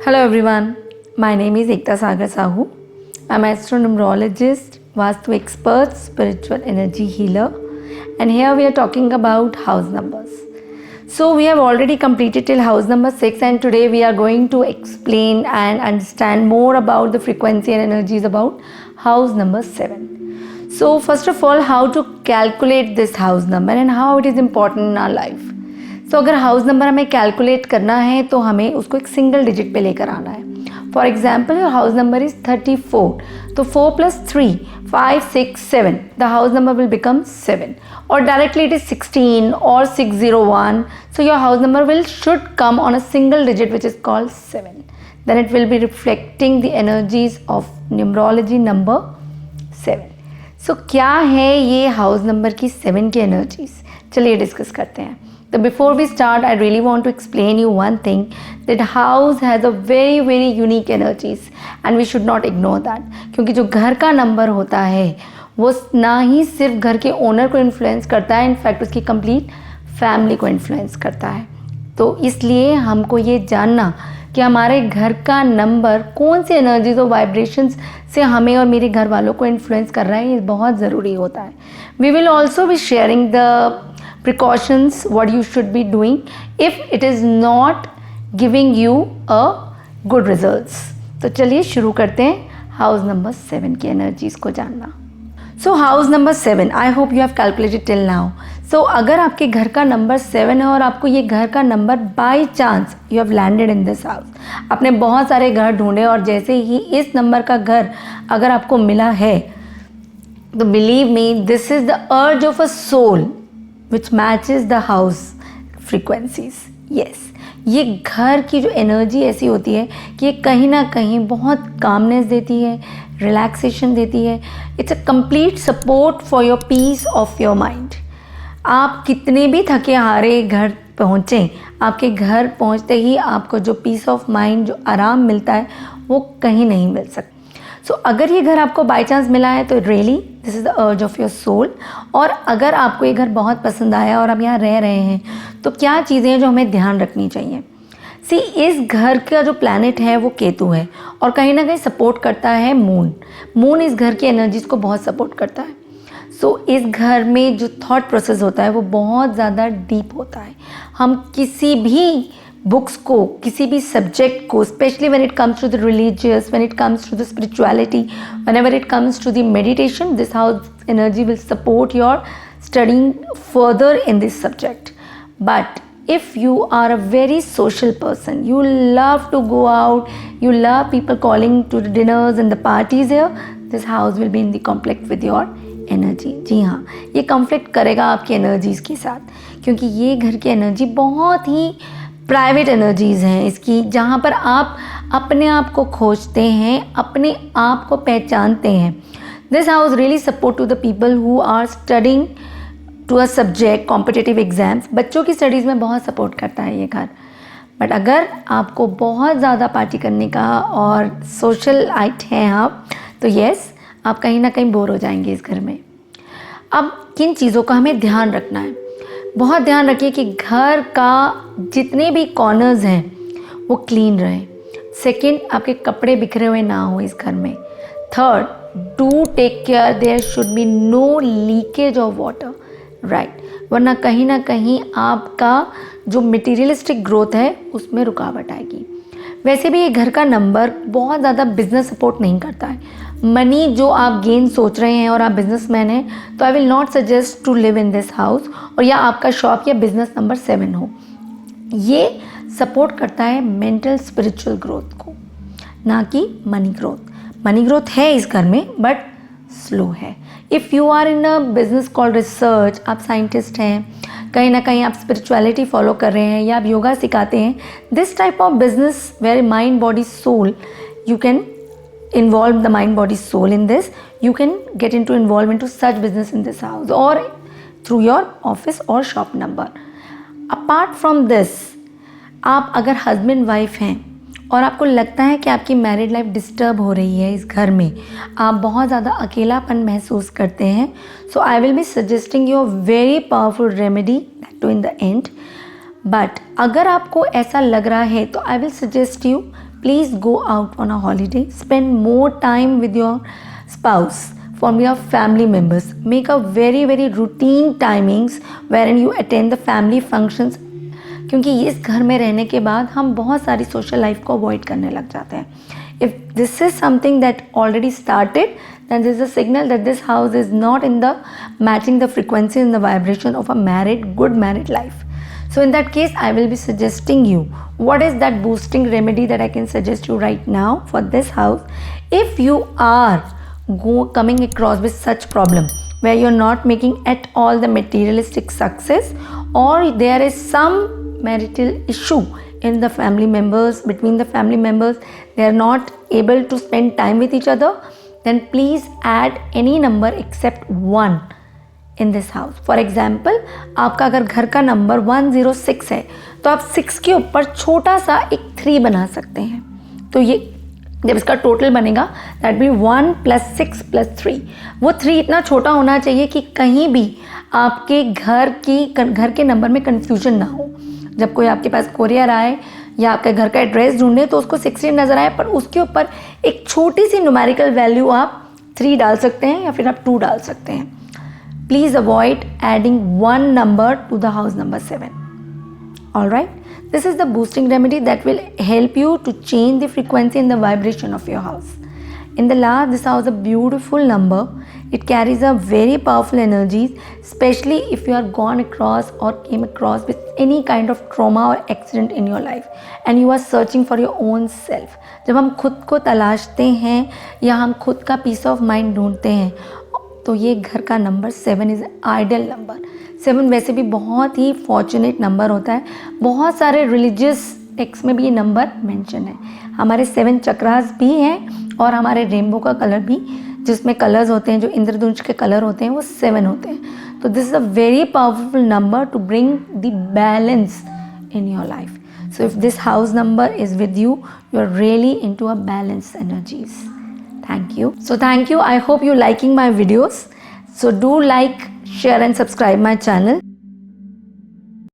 Hello everyone, my name is Ekta Sagar Sahu. I'm an astronumerologist, Vastu expert, spiritual energy healer, and here we are talking about house numbers. So we have already completed till house number 6, and today we are going to explain and understand more about the frequency and energies about house number 7. So first of all, how to calculate this house number and how it is important in our life. सो अगर house number हमें calculate करना है तो हमें उसको एक single digit पे लेकर आना है. For example your house number is 34, तो 4 + 3 5 6 7, the house number will become 7, और डायरेक्टली इट इज 16 और 601. So your house number will should come on a single digit which is called 7. Then it will be reflecting the energies of numerology number 7. So क्या है ये house number की 7 की energies, चलिए discuss करते हैं. So before we start, I really want to explain you one thing, that house has a very unique energies and we should not ignore that. क्योंकि जो घर का नंबर होता है वो ना ही सिर्फ घर के ओनर को इन्फ्लुएंस करता है, इनफैक्ट उसकी कंप्लीट फैमिली को इन्फ्लुएंस करता है. तो इसलिए हमको ये जानना कि हमारे घर का नंबर कौन से एनर्जीज और वाइब्रेशंस से हमें और मेरे घर वालों को इन्फ्लुएंस कर रहा है, ये बहुत ज़रूरी होता है. We will also be sharing the precautions what you should be doing if it is not giving you a good results. तो चलिए शुरू करते हैं हाउस नंबर 7 की एनर्जीज को जानना. So house number 7, I hope you have calculated till now. So अगर आपके घर का नंबर 7 है और आपको ये घर का number by chance you have landed in this house, आपने बहुत सारे घर ढूंढे और जैसे ही इस नंबर का घर अगर आपको मिला है तो believe me, this is the urge of a soul which matches the house frequencies. Yes, ये घर की जो एनर्जी ऐसी होती है कि ये कहीं ना कहीं बहुत कामनेस देती है, रिलैक्सेशन देती है. It's a complete support for your peace of your mind. आप कितने भी थके हारे घर पहुँचें, आपके घर पहुँचते ही आपको जो पीस ऑफ माइंड, जो आराम मिलता है वो कहीं नहीं मिल सकता. सो अगर ये घर आपको बाय चांस मिला है तो really this is the urge of your soul. और अगर आपको ये घर बहुत पसंद आया और आप यहाँ रह रहे हैं तो क्या चीज़ें हैं जो हमें ध्यान रखनी चाहिए. सी, इस घर का जो प्लैनेट है वो केतु है और कहीं ना कहीं सपोर्ट करता है मून. मून इस घर की एनर्जीज़ को बहुत सपोर्ट करता है. सो इस घर में जो थॉट प्रोसेस होता है वो बहुत ज़्यादा डीप होता है. हम किसी भी बुक्स को, किसी भी सब्जेक्ट को, specially when it comes to the religious, when it comes to the spirituality, whenever it comes to the meditation, this house energy will support your studying further in this subject. But if you are a very social person, you love to go out, you love people calling to the dinners and the parties here, this house will be in the conflict with your energy. जी हाँ, ये conflict करेगा आपकी energies के साथ, क्योंकि ये घर की एनर्जी बहुत ही प्राइवेट एनर्जीज़ हैं इसकी, जहाँ पर आप अपने आप को खोजते हैं, अपने आप को पहचानते हैं. This house really support to the people who are studying to a subject, competitive exams. बच्चों की स्टडीज़ में बहुत सपोर्ट करता है ये घर. बट अगर आपको बहुत ज़्यादा पार्टी करने का और सोशल आइट हैं आप, तो येस, आप कहीं ना कहीं बोर हो जाएंगे इस घर में. अब किन चीज़ों का हमें ध्यान रखना है, बहुत ध्यान रखिए कि घर का जितने भी कॉर्नर्स हैं वो क्लीन रहें. सेकंड, आपके कपड़े बिखरे हुए ना हो इस घर में. Third, do take care there should be no leakage of water, right, वरना कहीं ना कहीं आपका जो मटेरियलिस्टिक ग्रोथ है उसमें रुकावट आएगी. वैसे भी ये घर का नंबर बहुत ज़्यादा बिजनेस सपोर्ट नहीं करता है. मनी जो आप गेन सोच रहे हैं और आप बिजनेसमैन हैं तो I will not suggest to live in this house, और या आपका शॉप या बिजनेस नंबर 7 हो. ये सपोर्ट करता है मेंटल स्पिरिचुअल ग्रोथ को, ना कि मनी ग्रोथ. मनी ग्रोथ है इस घर में बट स्लो है. If you are in a business called research, आप साइंटिस्ट हैं, कहीं ना कहीं आप स्पिरिचुअलिटी फॉलो कर रहे हैं या आप योगा सिखाते हैं, this type of business where mind body soul, you can involve the mind body soul in this, you can get into involve into such business in this house or through your office or shop number. Apart from this, आप अगर husband wife हैं और आपको लगता है कि आपकी married life disturb हो रही है इस घर में, आप बहुत ज़्यादा अकेलापन महसूस करते हैं, so I will be suggesting you a very powerful remedy that too in the end. But अगर आपको ऐसा लग रहा है तो I will suggest you please go out on a holiday, spend more time with your spouse, from your family members. Make a very routine timings wherein you attend the family functions, क्योंकि इस घर में रहने के बाद हम बहुत सारी सोशल लाइफ को अवॉइड करने लग जाते हैं. If this is something that already started, then this is a signal that this house is not in the matching the frequency and the vibration of a good married life. So in that case, I will be suggesting you what is that boosting remedy that I can suggest you right now for this house. If you are coming across with such problem where you're not making at all the materialistic success, or there is some marital issue in the family members, between the family members, they are not able to spend time with each other, then please add any number except 1 in this house. For example, आपका अगर घर का number 106 है तो आप 6 के ऊपर छोटा सा एक 3 बना सकते हैं. तो ये जब इसका टोटल बनेगा दैट बी 1 + 6 + 3. वो 3 इतना छोटा होना चाहिए कि कहीं भी आपके घर के नंबर में कन्फ्यूजन ना हो. जब कोई आपके पास कोरियर आए या आपके घर का एड्रेस ढूंढे तो उसको 16 नज़र आए, पर उसके ऊपर एक छोटी सी न्यूमेरिकल वैल्यू आप 3 डाल सकते हैं या फिर आप 2 डाल सकते हैं. Please avoid adding 1 number to the house number 7. All right, this is the boosting remedy that will help you to change the frequency and the vibration of your house. In the last, this house is a beautiful number. It carries a very powerful energies, especially if you are gone across or came across with any kind of trauma or accident in your life and you are searching for your own self. जब हम खुद को तलाशते हैं या हम खुद का piece of mind ढूंढते हैं तो ये घर का नंबर 7 इज़ आइडियल नंबर. 7 वैसे भी बहुत ही फॉर्चुनेट नंबर होता है. बहुत सारे रिलीजियस टेक्स्ट में भी ये नंबर मेंशन है. हमारे 7 चक्रास भी हैं और हमारे रेनबो का कलर भी, जिसमें कलर्स होते हैं, जो इंद्रधनुष के कलर होते हैं वो 7 होते हैं. तो this is a very powerful number two bring the balance in your life. So if this house number is with you, you are really into a balanced energies. Thank you. So thank you. I hope you liking my videos. So do like, share and subscribe my channel.